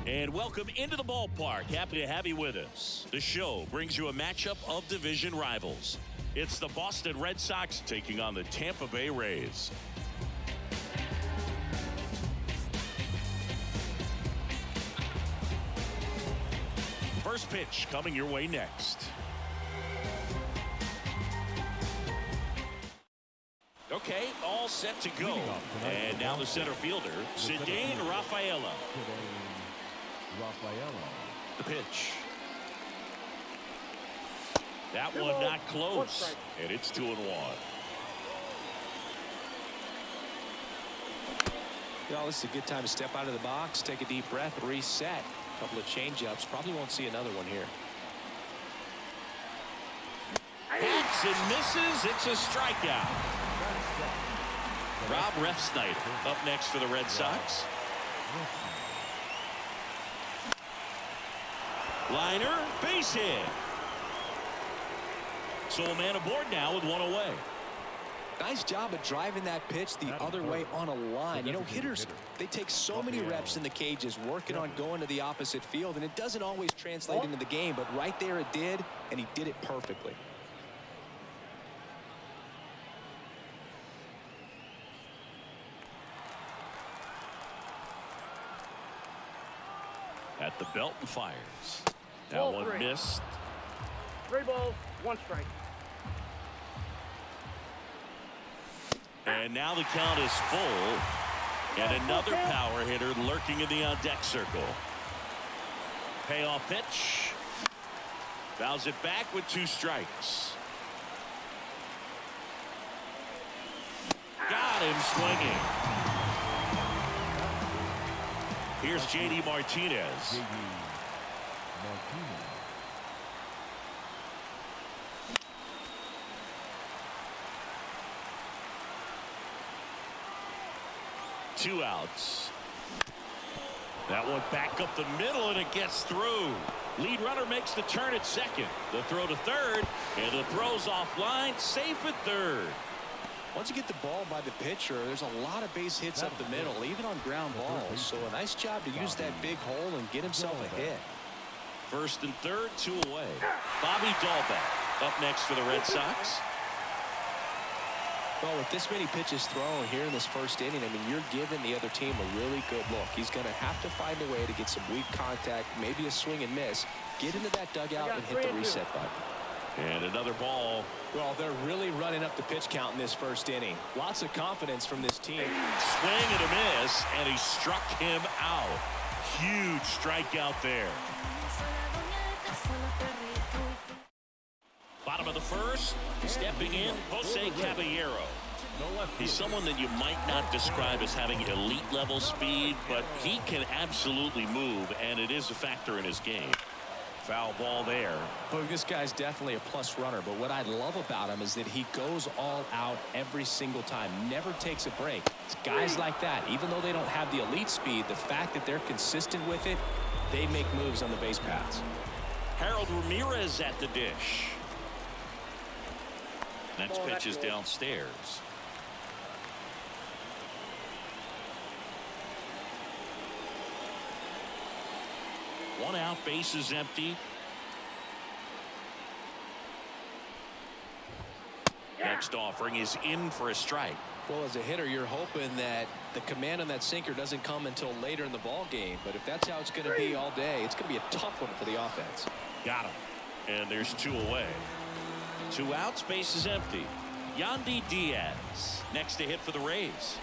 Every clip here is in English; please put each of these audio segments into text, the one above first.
And welcome into the ballpark. Happy to have you with us. The show brings you a matchup of division rivals. It's the Boston Red Sox taking on the Tampa Bay Rays. First pitch coming your way next. Okay, all set to go. And now the center fielder, Zidane Rafaela. The pitch. That one not close. And it's 2-1. Well, this is a good time to step out of the box, take a deep breath, reset. A couple of change-ups. Probably won't see another one here. Hacks and misses. It's a strikeout. Rob Refsnyder up next for the Red Sox. Liner, base hit. So a man aboard now with one away. Nice job of driving that pitch the other way on a line. You know, hitters, they take so many reps in the cages working on going to the opposite field, and it doesn't always translate into the game, but right there it did, and he did it perfectly. At the belt and fires. That one missed. 3 balls, 1 strike. And now the count is full. And another power hitter lurking in the on-deck circle. Payoff pitch. Fouls it back with 2 strikes. Got him swinging. Here's J.D. Martinez. 2 outs. That one back up the middle, and it gets through. Lead runner makes the turn at second. The throw to third, and the throw's offline, safe at third. Once you get the ball by the pitcher, there's a lot of base hits up the middle, even on ground balls. So a nice job to use that big hole and get himself a hit. First and third, 2 away. Bobby Dahlbeck up next for the Red Sox. Well, with this many pitches thrown here in this first inning, I mean, you're giving the other team a really good look. He's going to have to find a way to get some weak contact, maybe a swing and miss, get into that dugout and hit the reset button. And another ball. Well, they're really running up the pitch count in this first inning. Lots of confidence from this team. Swing and a miss, and he struck him out. Huge strikeout there. Bottom of the first, stepping in, Jose Caballero. He's someone that you might not describe as having elite level speed, but he can absolutely move, and it is a factor in his game. Foul ball there. Look, this guy's definitely a plus runner, but what I love about him is that he goes all out every single time, never takes a break. It's guys like that, even though they don't have the elite speed, the fact that they're consistent with it, they make moves on the base paths. Harold Ramirez at the dish. Next pitch is downstairs. One out, base is empty. Next offering is in for a strike. Well, as a hitter, you're hoping that the command on that sinker doesn't come until later in the ball game. But if that's how it's going to be all day, it's going to be a tough one for the offense. Got him. And there's 2 away. 2 outs, base is empty. Yandy Diaz next to hit for the Rays.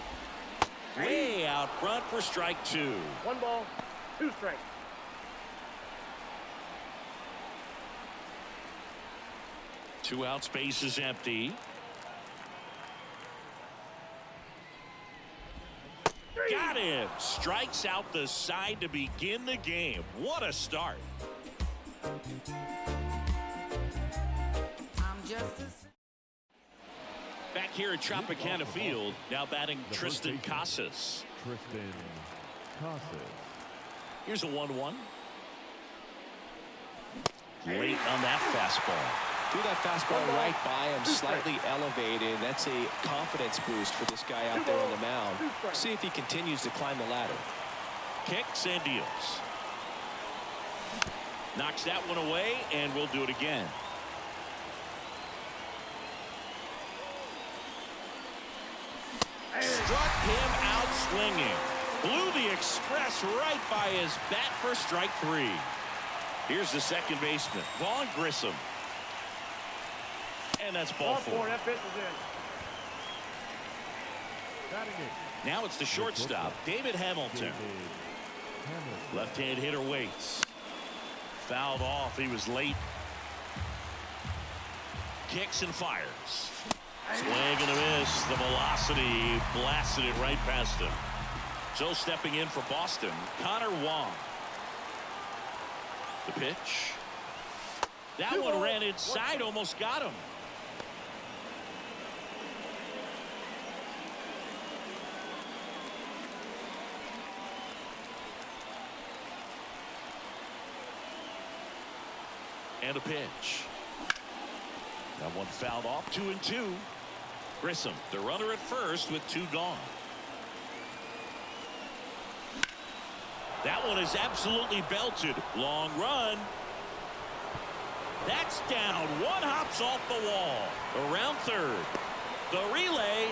Way out front for strike 2. 1 ball, 2 strikes. Two outs, base is empty. Got him. Strikes out the side to begin the game. What a start. Back here at Tropicana Field, now batting Tristan Casas. Here's a 1-1. Late on that fastball. Threw that fastball right by him, slightly elevated. That's a confidence boost for this guy out there on the mound. See if he continues to climb the ladder. Kicks and deals. Knocks that one away, and we'll do it again. Struck him out swinging. Blew the express right by his bat for strike 3. Here's the second baseman, Vaughn Grissom. And that's ball 4. That pitch is in. Now it's the shortstop, David Hamilton. Left-hand hitter waits. Fouled off. He was late. Kicks and fires. Swing and a miss. The velocity blasted it right past him. So stepping in for Boston, Connor Wong. The pitch. That one ran inside, almost got him. And a pitch. That one fouled off. 2-2. Grissom, the runner at first with 2 gone. That one is absolutely belted. Long run. That's down. One hops off the wall. Around third. The relay.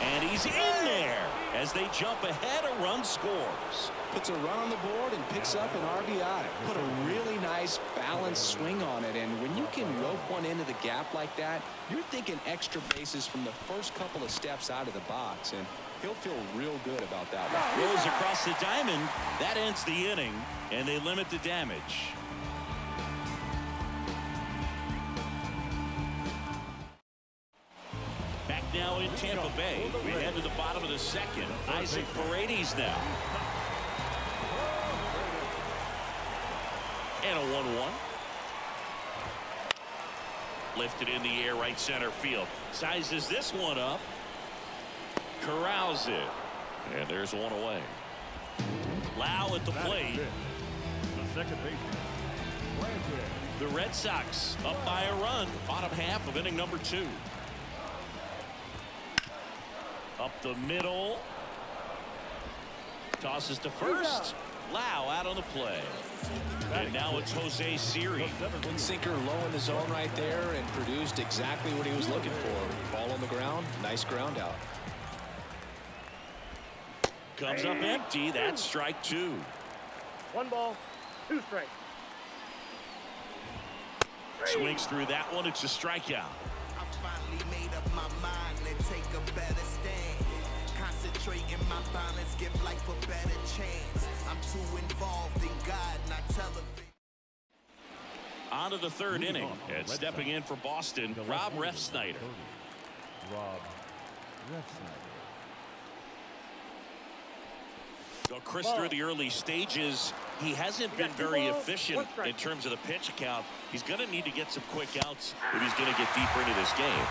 And he's in there. As they jump ahead, a run scores. Puts a run on the board and picks up an RBI. Put a really nice balanced swing on it, and when you can rope one into the gap like that, you're thinking extra bases from the first couple of steps out of the box, and he'll feel real good about that one. Rolls across the diamond. That ends the inning, and they limit the damage. Back now in Tampa Bay. We head to the bottom of the second. Isaac Paredes now. And a 1-1. Lifted in the air, right center field. Sizes this one up. Corrals it. And there's one away. Lau at the plate. The second baseman. The Red Sox up by a run. Bottom half of inning number 2. Up the middle. Tosses to first. Lau out on the play. And now it's Jose Siri. One sinker low in the zone right there and produced exactly what he was looking for. Ball on the ground. Nice ground out. Comes up empty. That's strike 2. 1 ball, 2 strikes. Swings through that one. It's a strikeout. I finally made up my mind to take a better stand. Concentrate in my balance, give life a better chance. I'm too involved in God, not television. On to the third inning. And stepping in for Boston, Rob Refsnyder. So Chris, through the early stages, he hasn't been very efficient in terms of the pitch count. He's going to need to get some quick outs if he's going to get deeper into this game.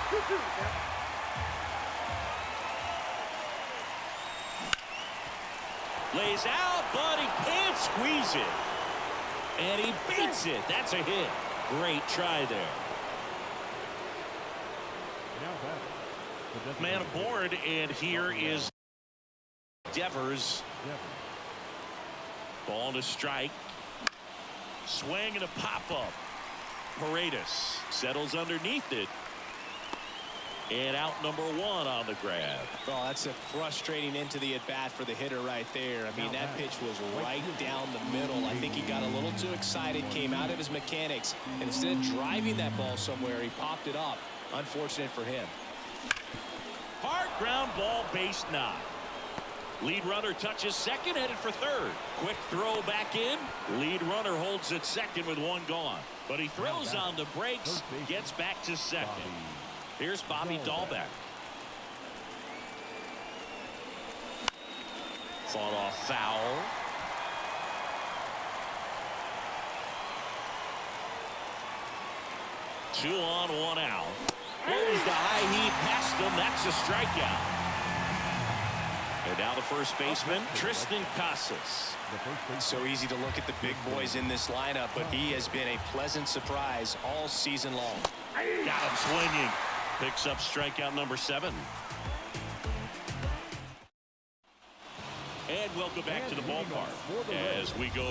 Lays out, but he can't squeeze it. And he beats it. That's a hit. Great try there. Man aboard, and here is Devers. Ball to strike. Swing and a pop-up. Paredes settles underneath it. And out number 1 on the grab. Well, that's a frustrating into the at-bat for the hitter right there. I mean, that pitch was right down the middle. I think he got a little too excited, came out of his mechanics, and instead of driving that ball somewhere, he popped it up. Unfortunate for him. Hard ground ball, base knock. Lead runner touches second, headed for third. Quick throw back in. Lead runner holds at second with 1 gone. But he throws on the brakes, gets back to second. Here's Bobby Dahlbeck. Fought off foul. Two on, 1 out. Blows the high heat past him. That's a strikeout. And now the first baseman, Tristan Casas. So easy to look at the big boys in this lineup, but he has been a pleasant surprise all season long. Got him swinging. Picks up strikeout number 7. And And welcome back to the ballpark as we go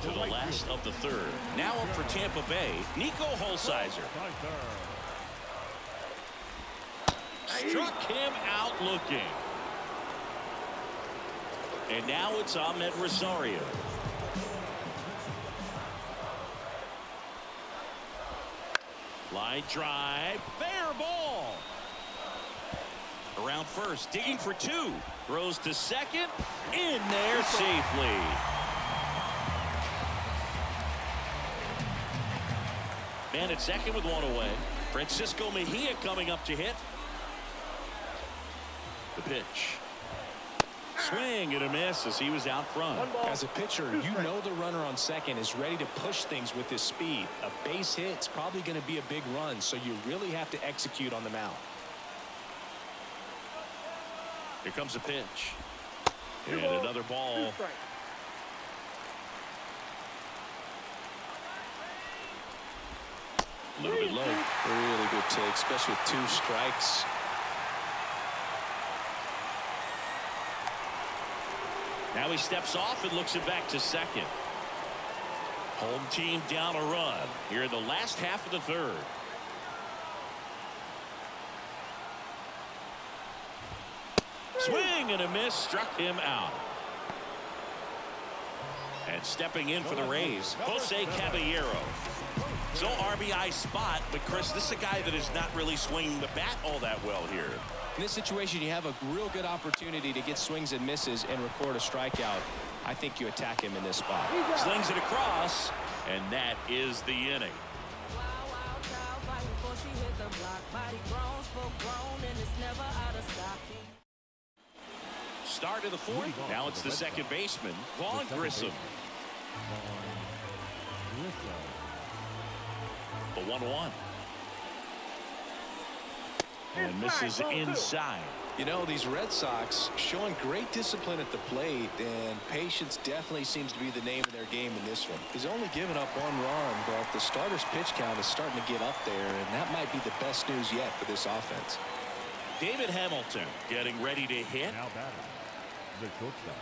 to the last of the third. Now up for Tampa Bay, Nico Holsizer. Struck him out looking. And now it's Ahmed Rosario. Line drive, fair ball. Around first, digging for two. Throws to second, in there safely. Man at second with one away. Francisco Mejia coming up to hit. The pitch. Swing and a miss as he was out front. As a pitcher, you know the runner on second is ready to push things with his speed. A base hit's probably going to be a big run, so you really have to execute on the mound. Here comes a pitch. And another ball. A little bit low. Really good take, especially with 2 strikes. Now he steps off and looks it back to second. Home team down a run here in the last half of the third. Swing and a miss, struck him out. And stepping in for the Rays, Jose Caballero. So RBI spot, but Chris, this is a guy that is not really swinging the bat all that well here. In this situation, you have a real good opportunity to get swings and misses and record a strikeout. I think you attack him in this spot. Slings it across, and that is the inning. Start of the fourth. Now it's the second baseman, Vaughn Grissom. The 1-1. And misses inside. You know, these Red Sox showing great discipline at the plate, and patience definitely seems to be the name of their game in this one. He's only given up 1 run, but the starter's pitch count is starting to get up there, and that might be the best news yet for this offense. David Hamilton getting ready to hit. Now batting, the shortstop,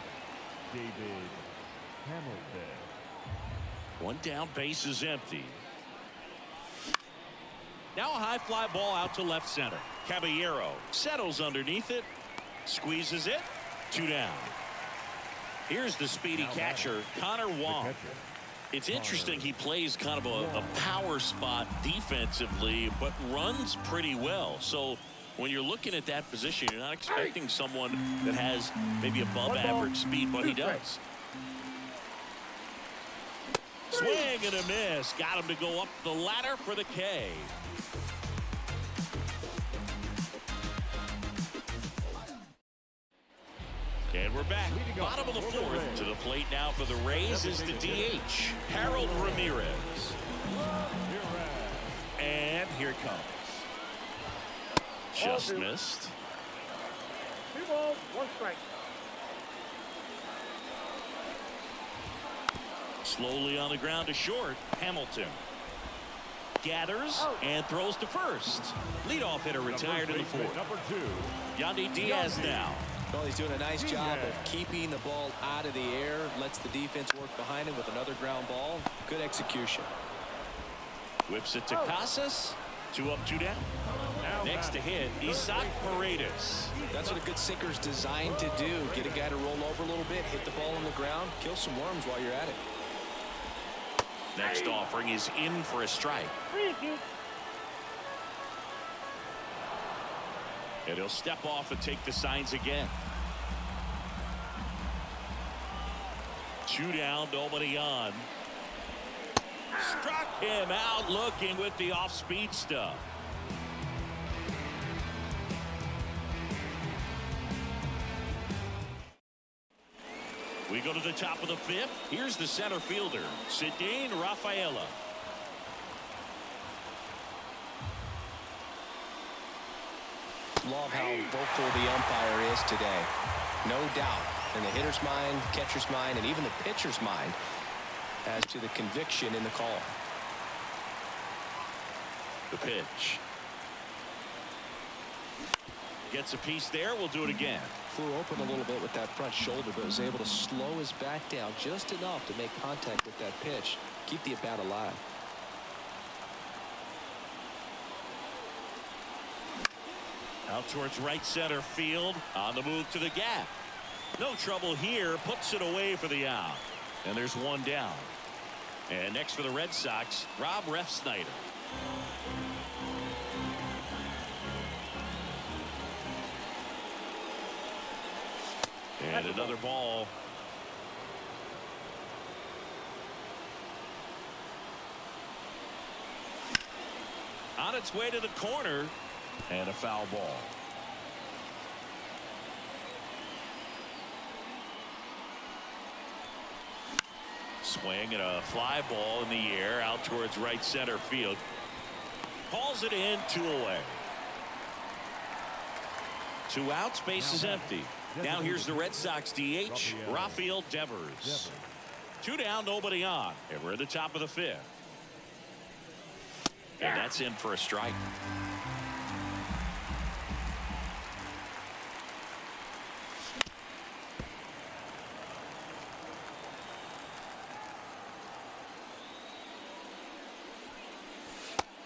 David Hamilton. One down, base is empty. Now a high fly ball out to left center. Caballero settles underneath it, squeezes it, 2 down. Here's the speedy catcher, Connor Wong. It's interesting, he plays kind of a power spot defensively, but runs pretty well. So when you're looking at that position, you're not expecting someone that has maybe above average speed, but he does. Swing and a miss. Got him to go up the ladder for the K. And we're back. Bottom of the fourth. To the plate now for the Rays is the DH, Harold Ramirez. And here it comes. Just missed. 2 balls, 1 strike. Slowly on the ground to short. Hamilton gathers and throws to first. Leadoff hitter retired in the fourth. Number 2. Yandy Diaz now. Well, he's doing a nice job of keeping the ball out of the air, lets the defense work behind him with another ground ball. Good execution. Whips it to Casas. 2 up, 2 down. Next to hit, Isaac Paredes. That's what a good sinker's designed to do. Get a guy to roll over a little bit, hit the ball on the ground, kill some worms while you're at it. Next offering is in for a strike. And he'll step off and take the signs again. 2 down, nobody on. Struck him out looking with the off-speed stuff. We go to the top of the 5th. Here's the center fielder, Cedine Rafaela. Love how vocal the umpire is today. No doubt in the hitter's mind, catcher's mind, and even the pitcher's mind as to the conviction in the call. The pitch. Gets a piece there. We'll do it again. Flew open a little bit with that front shoulder, but was able to slow his back down just enough to make contact with that pitch. Keep the at-bat alive. Out towards right center field. On the move to the gap. No trouble here. Puts it away for the out. And there's one down. And next for the Red Sox, Rob Refsnyder. And another ball. On its way to the corner. And a foul ball. Swing and a fly ball in the air out towards right center field. Hauls it in, 2 away. 2 outs, base is empty. Now here's the Red Sox DH, Rafael Devers. 2 down, nobody on. And we're at the top of the 5th. And that's in for a strike.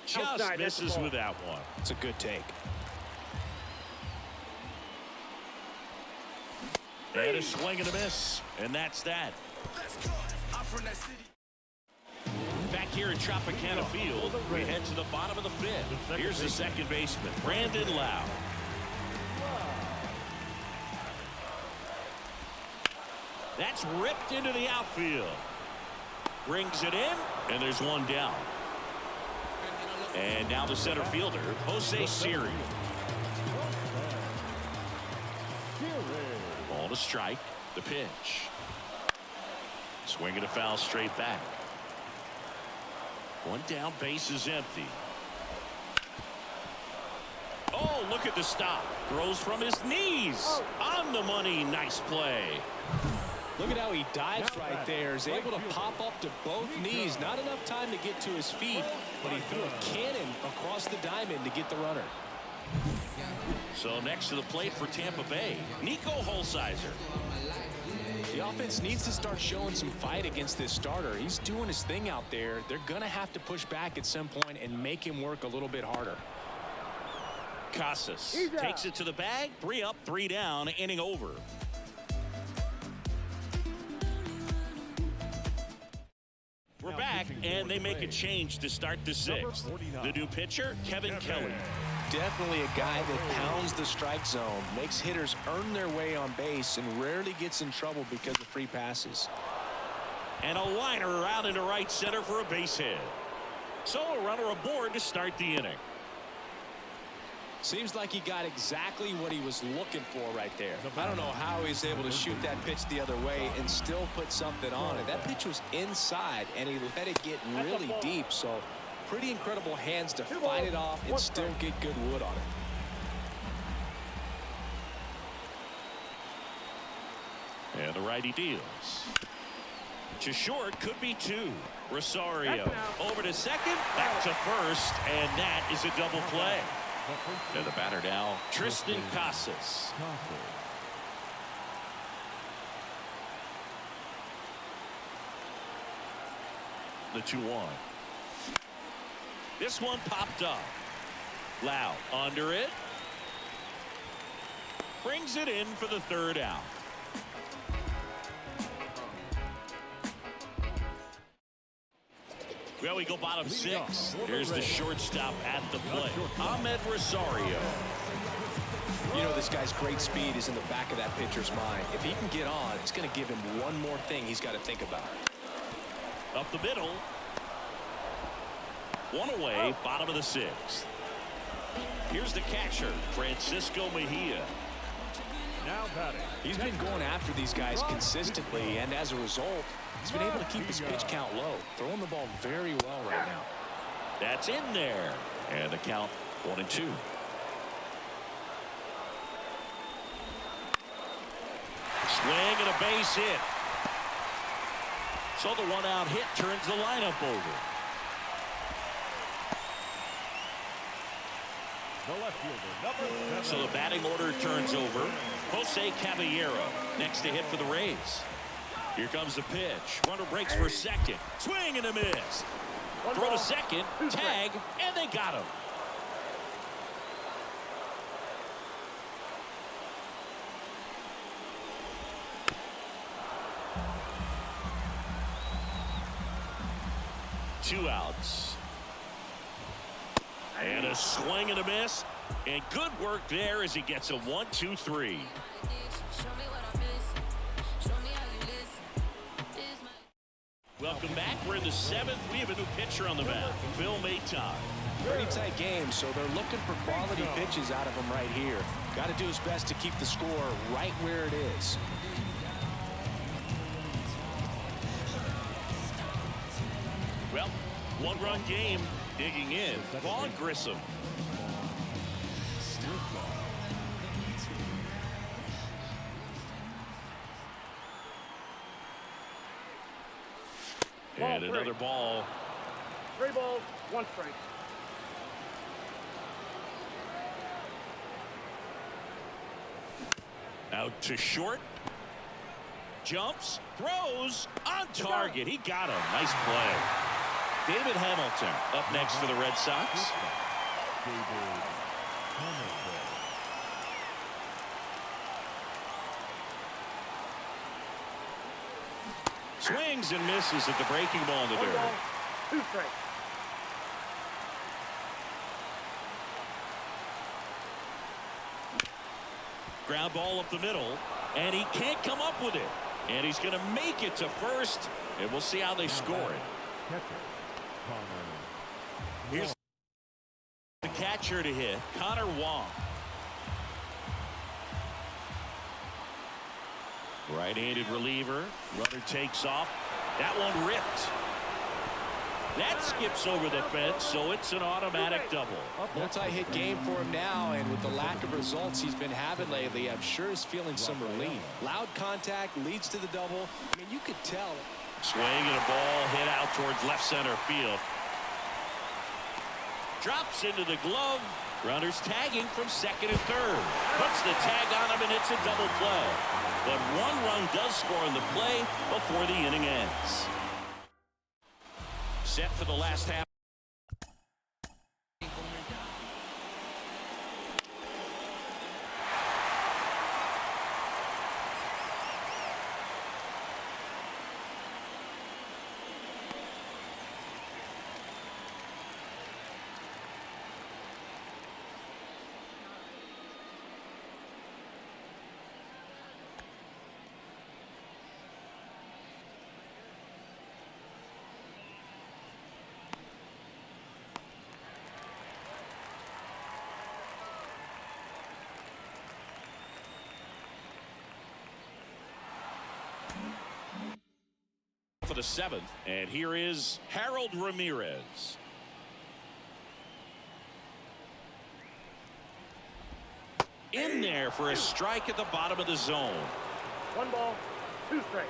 Just Outside, misses with that one. It's a good take. And a swing and a miss. And that's that. Back here at Tropicana Field, we head to the bottom of the 5th. Here's the second baseman, Brandon Lau. That's ripped into the outfield. Brings it in, and there's one down. And now the center fielder, Jose Siri. Ball to strike. The pitch. Swing and a foul straight back. One down, base is empty. Oh, look at the stop. Throws from his knees. On the money. Nice play. Look at how he dives right there. Is able to pop up to both knees. Not enough time to get to his feet, but he threw a cannon across the diamond to get the runner. So next to the plate for Tampa Bay, Nico Holsizer. The offense needs to start showing some fight against this starter. He's doing his thing out there. They're going to have to push back at some point and make him work a little bit harder. Casas takes it to the bag. 3 up, 3 down, inning over. We're back, and they make a change to start the 6th. The new pitcher, Kevin Kelly. Definitely a guy that pounds the strike zone, makes hitters earn their way on base, and rarely gets in trouble because of free passes. And a liner out into right center for a base hit. So a runner aboard to start the inning. Seems like he got exactly what he was looking for right there. I don't know how he's able to shoot that pitch the other way and still put something on it. That pitch was inside, and he let it get really deep. So pretty incredible hands to fight it off and still get good wood on it. And the righty deals. To short, could be 2. Rosario over to second, back to first, and that is a double play. And the batter now, Tristan Casas. The 2-1. This one popped up. Lau under it. Brings it in for the 3rd out. Well, we go bottom 6. Here's the shortstop at the plate, Ahmed Rosario. You know, this guy's great speed is in the back of that pitcher's mind. If he can get on, it's going to give him one more thing he's got to think about. Up the middle. 1 away, bottom of the 6th. Here's the catcher, Francisco Mejia. Now batting. He's been going after these guys consistently, and as a result, he's been able to keep his pitch count low, throwing the ball very well right now. That's in there. And the count 1-2. Swing and a base hit. So the 1-out hit turns the lineup over. The left fielder, number 7. So the batting order turns over. Jose Caballero next to hit for the Rays. Here comes the pitch. Runner breaks for second. Swing and a miss. Throw to second. Tag. And they got him. Two outs. And a swing and a miss. And good work there as he gets a 1-2-3. Welcome back. We're in the 7th. We have a new pitcher on the mound, Phil Maton. Pretty tight game, so they're looking for quality pitches out of him right here. Got to do his best to keep the score right where it is. Well, one-run game. Digging in, Vaughn Grissom. And another ball. 3 balls, 1 strike. Out to short. Jumps, throws, on target. He got him. Nice play. David Hamilton up next for the Red Sox. Swings and misses at the breaking ball in the 1 dirt. ball, 2 strikes. Ground ball up the middle, and he can't come up with it. And he's going to make it to first, and we'll see how they score it. Here's the catcher to hit, Connor Wong. Right-handed reliever. Runner takes off. That one ripped. That skips over the fence, so it's an automatic double. Multi-hit game for him now, and with the lack of results he's been having lately, I'm sure he's feeling some relief. Loud contact leads to the double. I mean, you could tell. Swing and a ball hit out towards left center field. Drops into the glove. Runners tagging from second and third. Puts the tag on him, and it's a double play. But 1 run does score in the play before the inning ends. Set for the last half. For the 7th, and here is Harold Ramirez. In there for a strike at the bottom of the zone. 1 ball, 2 strikes.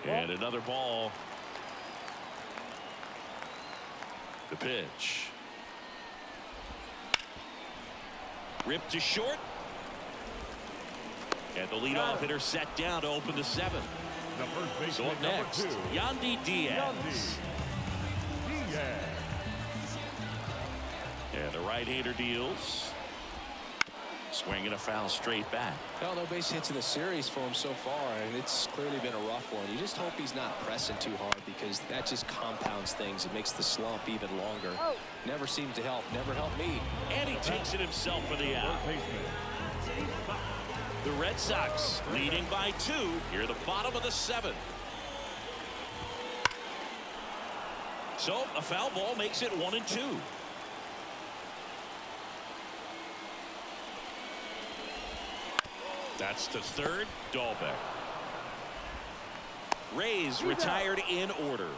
And another ball. The pitch. Ripped to short. And the leadoff hitter set down to open the 7th. The first baseman, So up next, number 2. Yandy Diaz. Diaz. And the right-hander deals. Swing and a foul straight back. Well, no base hits in the series for him so far, and it's clearly been a rough one. You just hope he's not pressing too hard, because that just compounds things. It makes the slump even longer. Never seems to help. Never helped me. And he takes it himself for the out. The Red Sox leading by 2 here at the bottom of the 7th. So a foul ball makes it 1-2. That's to third. Dahlbeck. Rays retired in order.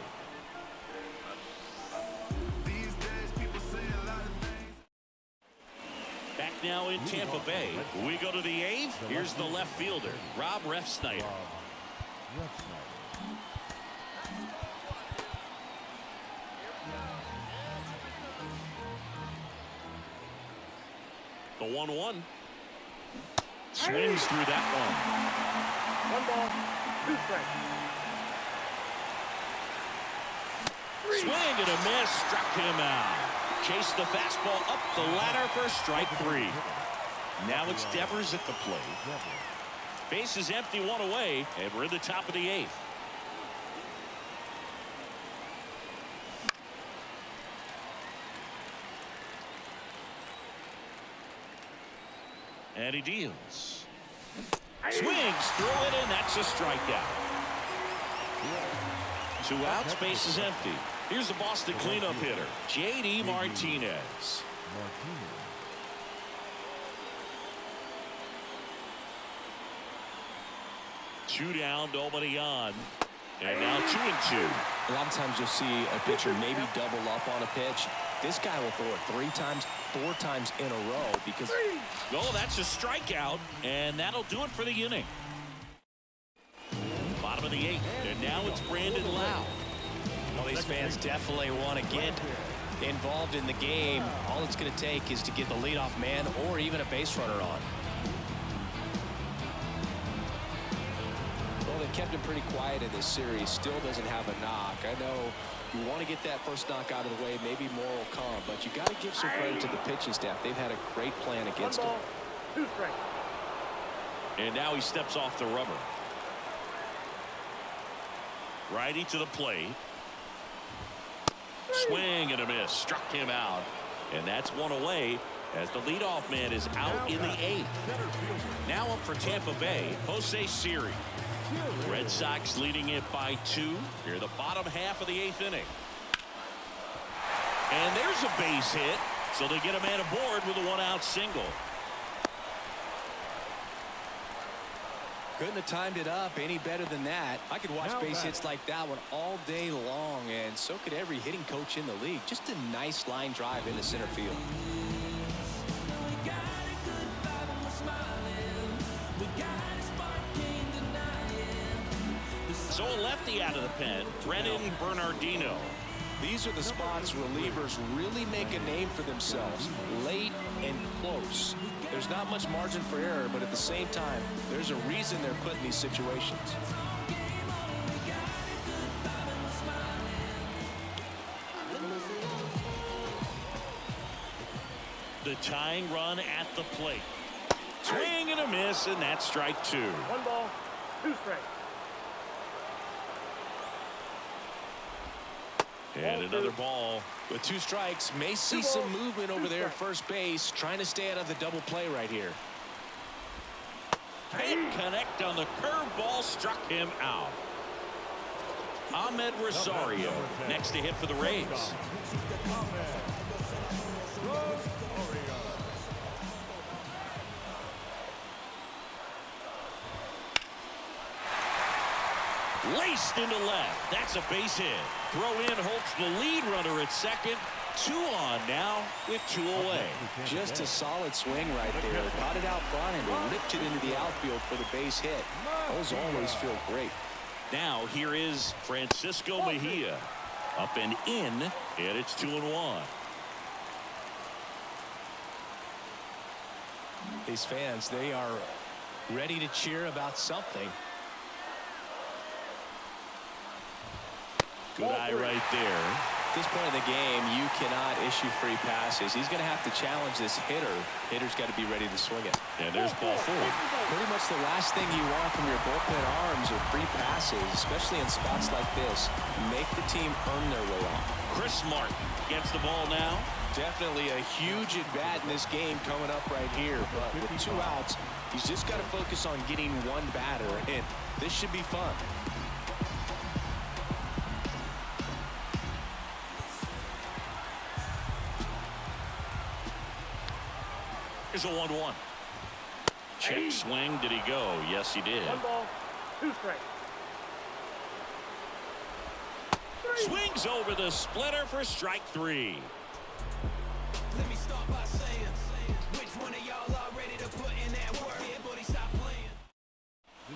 Back now in Tampa Bay. We go to the 8th. Here's the left fielder, Rob Refsnyder. The 1-1. Swings through that one. 1 ball, 2 strikes. Swing and a miss. Struck him out. Chased the fastball up the ladder for strike 3. Now it's Devers at the plate. Base is empty, 1 away, and we're in the top of the 8th. And he deals. Swings through it, and that's a strikeout. 2 outs, base is empty. Here's the Boston cleanup hitter, J.D. Martinez. 2 down, nobody on. And now 2-2. A lot of times you'll see a pitcher maybe double up on a pitch. This guy will throw it 3 times, 4 times in a row because... Oh, that's a strikeout, and that'll do it for the inning. Bottom of the 8th, and now it's Brandon Lau. Well, these fans definitely want to get involved in the game. All it's going to take is to get the leadoff man or even a base runner on. Well, they kept him pretty quiet in this series. Still doesn't have a knock. I know you want to get that first knock out of the way. Maybe more will come, but you got to give some credit to the pitching staff. They've had a great plan against 1 him. ball, 2 strikes. And now he steps off the rubber. Righty to the plate. Swing and a miss. Struck him out. And that's 1 away as the leadoff man is out in the 8th. Now up for Tampa Bay, Jose Siri. Red Sox leading it by 2. Here the bottom half of the 8th inning. And there's a base hit. So they get a man aboard with a 1-out single. Couldn't have timed it up any better than that. I could watch base hits like that one all day long, and so could every hitting coach in the league. Just a nice line drive into center field. So a lefty out of the pen, Brennan Bernardino. These are the spots relievers really make a name for themselves, late and close. There's not much margin for error, but at the same time, there's a reason they're put in these situations. The tying run at the plate. Swing and a miss, and that's strike 2. 1 ball, 2 strikes. And another ball. With 2 strikes, may see some movement over there at first base, trying to stay out of the double play right here. Can't connect on the curveball, struck him out. Ahmed Rosario next to hit for the Rays. Laced into left. That's a base hit. Throw in holds the lead runner at second. 2 on now with 2 away. Just a solid swing right there. Got it out front and ripped it into the outfield for the base hit. Those always feel great. Now here is Francisco Mejia. Up and in, and it's 2-1. These fans, they are ready to cheer about something. Good eye right there. At this point in the game, you cannot issue free passes. He's going to have to challenge this hitter. Hitter's got to be ready to swing it. And there's ball 4. Pretty much the last thing you want from your bullpen arms are free passes, especially in spots like this. Make the team earn their way off. Chris Martin gets the ball now. Definitely a huge at-bat in this game coming up right here. But with 2 outs, he's just got to focus on getting 1 batter, and this should be fun. Here's a 1-1. Check swing. Did he go? Yes, he did. 1 ball, 2 strikes. Swings over the splitter for strike 3. Let me start by saying, which one of y'all are ready to put in that work? Yeah, buddy, stop playing.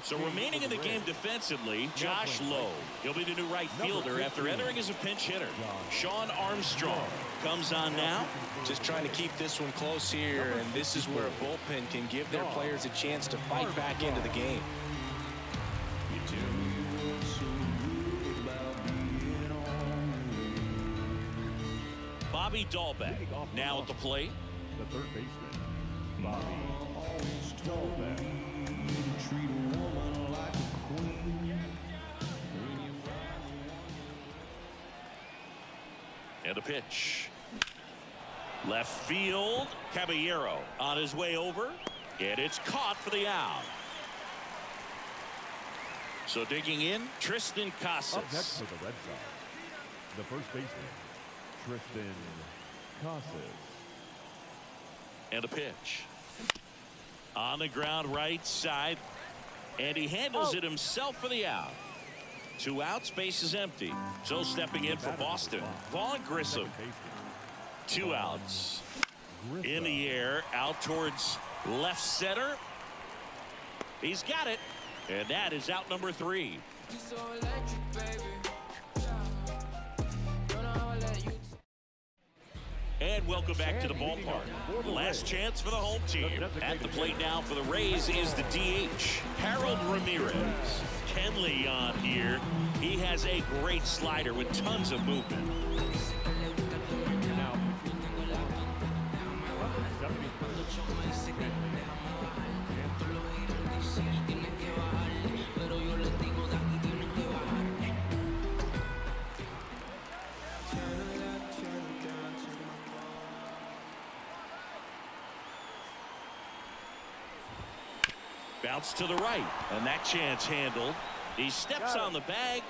So remaining in the game defensively, Josh Lowe. He'll be the new right fielder after entering as a pinch hitter. Sean Armstrong comes on now. Just trying to keep this one close here, and this is where a bullpen can give their players a chance to fight back into the game. Bobby Dahlbeck now at the plate. The third baseman, Bobby Dahlbeck. And a pitch. Left field. Caballero on his way over. And it's caught for the out. So digging in, Tristan Casas. Up next for the Red Sox, the first baseman, Tristan Casas. And a pitch. On the ground right side. And he handles it himself for the out. 2 outs, base is empty. So stepping in for Boston, Vaughn Grissom. 2 outs. In the air, out towards left center. He's got it. And that is out number 3. And welcome back to the ballpark. Last chance for the home team. At the plate now for the Rays is the DH, Harold Ramirez. Kenley on here. He has a great slider with tons of movement. Bounce to the right, and that chance handled. He steps on the bag,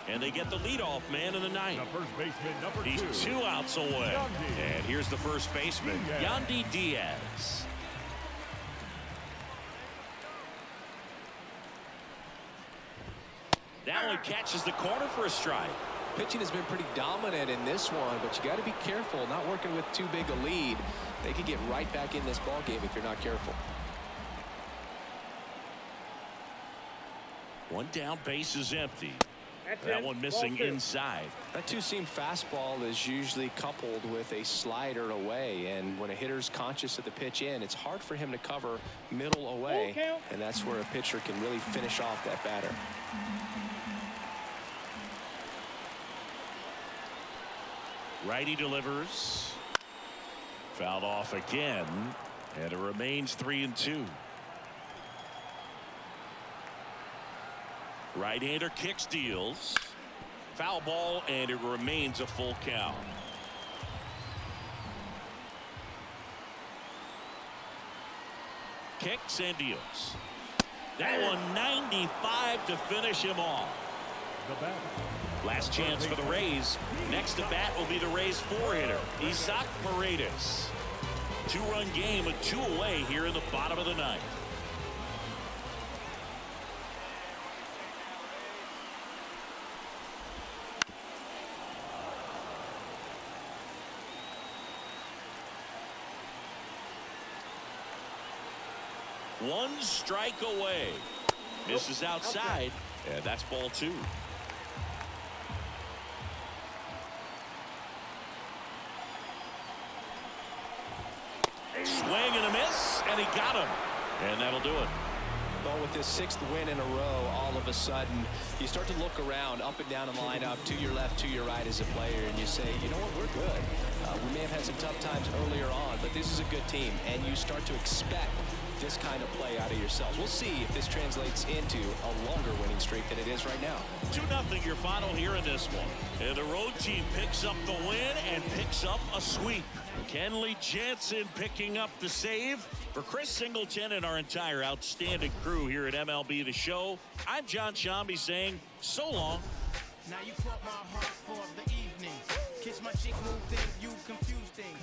and they get the leadoff man in the ninth. The first baseman, number 2. He's 2 outs away. And here's the first baseman, Yandy Diaz. That one catches the corner for a strike. Pitching has been pretty dominant in this one, but you got to be careful, not working with too big a lead. They could get right back in this ball game if you're not careful. 1 down, base is empty. That one missing inside. That two-seam fastball is usually coupled with a slider away, and when a hitter's conscious of the pitch in, it's hard for him to cover middle away, and that's where a pitcher can really finish off that batter. Righty delivers. Fouled off again, and it remains 3-2. Right-hander kicks, deals. Foul ball, and it remains a full count. Kicks and deals. That one 95 to finish him off. The batter. Last chance for the Rays. Next to bat will be the Rays 4-hitter, Isaac Paredes. 2-run game with 2 away here in the bottom of the ninth. One strike away. Misses outside, and that's ball 2. Swing and a miss, and he got him. And that'll do it. Well, with this 6th win in a row, all of a sudden, you start to look around, up and down the lineup, to your left, to your right as a player, and you say, you know what, we're good. We may have had some tough times earlier on, but this is a good team, and you start to expect this kind of play out of yourselves. We'll see if this translates into a longer winning streak than it is right now. 2-0 your final here in this one. And the road team picks up the win and picks up a sweep. Kenley Jansen picking up the save. For Chris Singleton and our entire outstanding crew here at MLB The Show, I'm John Shambi saying so long. Now you caught my heart for the evening. Kiss my cheek, move thing, you confused thing.